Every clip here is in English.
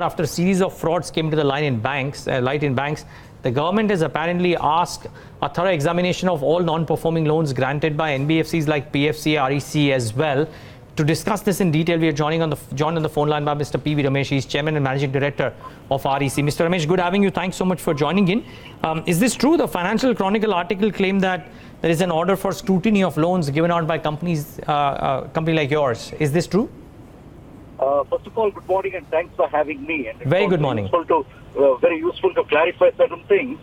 After a series of frauds came to the light in banks, the government has apparently asked a thorough examination of all non-performing loans granted by NBFCs like PFC, REC as well. To discuss this in detail, we are joined on the phone line by Mr. P.V. Ramesh. He's Chairman and Managing Director of REC. Mr. Ramesh, good having you. Thanks so much for joining in. Is this true? The Financial Chronicle article claimed that there is an order for scrutiny of loans given out by companies, company like yours. Is this true? First of all, good morning and thanks for having me. And very good morning. Very useful to clarify certain things.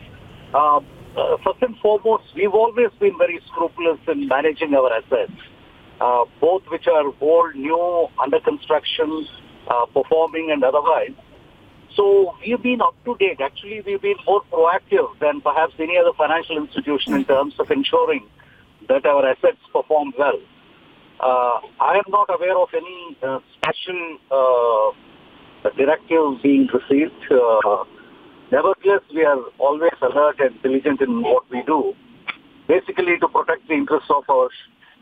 First and foremost, we've always been very scrupulous in managing our assets, both which are old, new, under construction, performing and otherwise. So we've been up to date. Actually, we've been more proactive than perhaps any other financial institution in terms of ensuring that our assets perform well. I am not aware of any special directive being received. Nevertheless, we are always alert and diligent in what we do, basically to protect the interests of our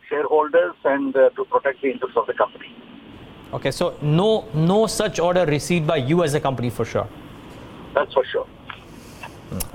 shareholders and to protect the interests of the company. Okay, so no such order received by you as a company for sure. That's for sure.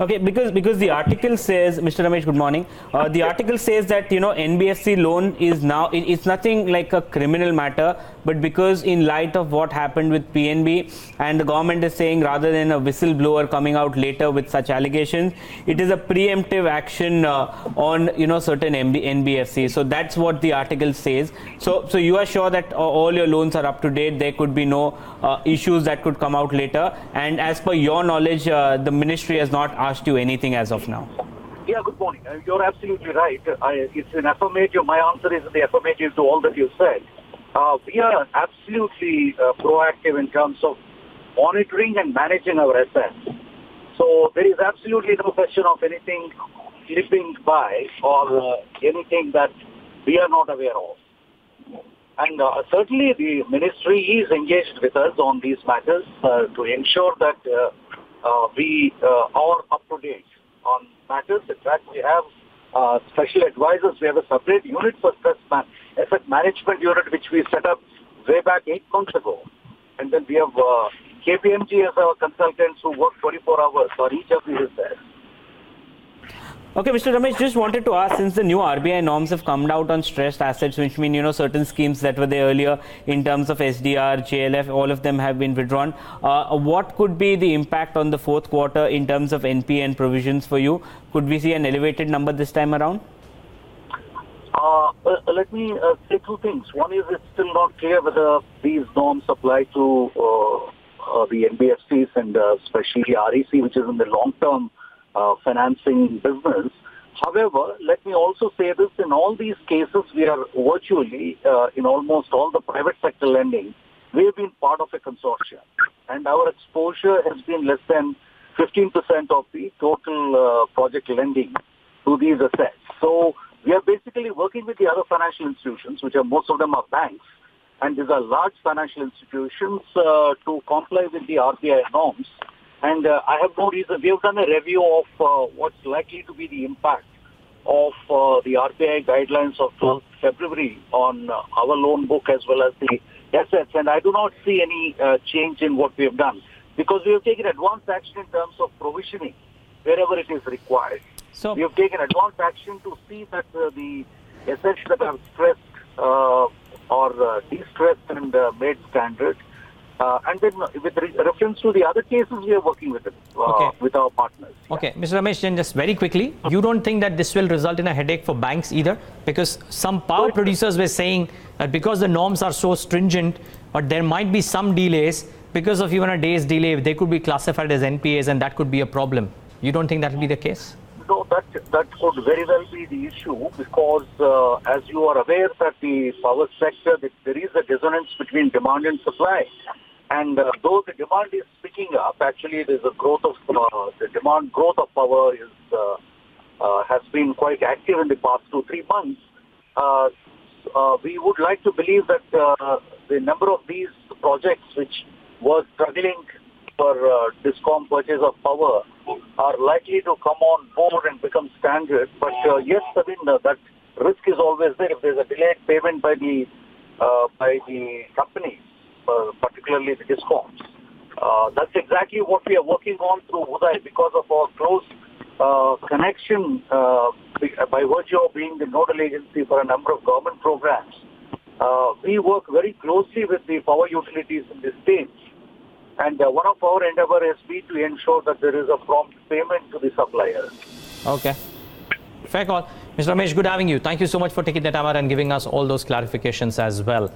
Okay, because the article says, Mr. Ramesh, good morning. The article says that NBFC loan is now it's nothing like a criminal matter, but because in light of what happened with PNB, and the government is saying rather than a whistleblower coming out later with such allegations, it is a preemptive action on certain NBFCs. So that's what the article says. So you are sure that all your loans are up to date. There could be no issues that could come out later. And as per your knowledge, the ministry has not asked you anything as of now. Yeah, good morning. You're absolutely right. It's an affirmative. My answer is the affirmative to all that you said. We are absolutely proactive in terms of monitoring and managing our assets. So there is absolutely no question of anything slipping by or anything that we are not aware of. And certainly the ministry is engaged with us on these matters to ensure that we are up to date on matters. In fact, we have special advisors. We have a separate unit for asset management unit, which we set up way back 8 months ago. And then we have KPMG as our consultants who work 24 hours on each of these assets. Okay, Mr. Ramesh, just wanted to ask, since the new RBI norms have come out on stressed assets, which mean, certain schemes that were there earlier in terms of SDR, JLF, all of them have been withdrawn. What could be the impact on the fourth quarter in terms of NPA and provisions for you? Could we see an elevated number this time around? Let me say 2 things. One is it's still not clear whether these norms apply to the NBFCs and especially REC, which is in the long-term financing business. However, let me also say this, in all these cases, we are virtually, in almost all the private sector lending, we have been part of a consortium. And our exposure has been less than 15% of the total project lending to these assets. So we are basically working with the other financial institutions, which are most of them are banks. And these are large financial institutions to comply with the RBI norms. And I have no reason. We have done a review of what's likely to be the impact of the RBI guidelines of 12th February on our loan book as well as the assets. And I do not see any change in what we have done because we have taken advanced action in terms of provisioning wherever it is required. So we have taken advanced action to see that the assets that are stressed or de-stressed and made standard. And then with reference to the other cases, we are working with with our partners. Okay, Mr. Ramesh, then just very quickly, you don't think that this will result in a headache for banks either? Because some power producers were saying that because the norms are so stringent, but there might be some delays, because of even a day's delay, they could be classified as NPAs and that could be a problem. You don't think that will be the case? No, that could very well be the issue because as you are aware that the power sector, there is a dissonance between demand and supply. And though the demand is picking up, actually there's a growth of the demand growth of power has been quite active in the past 2-3 months. We would like to believe that the number of these projects which were struggling for discom purchase of power are likely to come on board and become standard. But yes, I mean that risk is always there if there's a delayed payment by the companies, particularly the discoms. That's exactly what we are working on through Uday because of our close connection by virtue of being the nodal agency for a number of government programs. We work very closely with the power utilities in the states. And one of our endeavor has been to ensure that there is a prompt payment to the suppliers. Okay. Fair call. Mr. Ramesh, good having you. Thank you so much for taking the time out and giving us all those clarifications as well.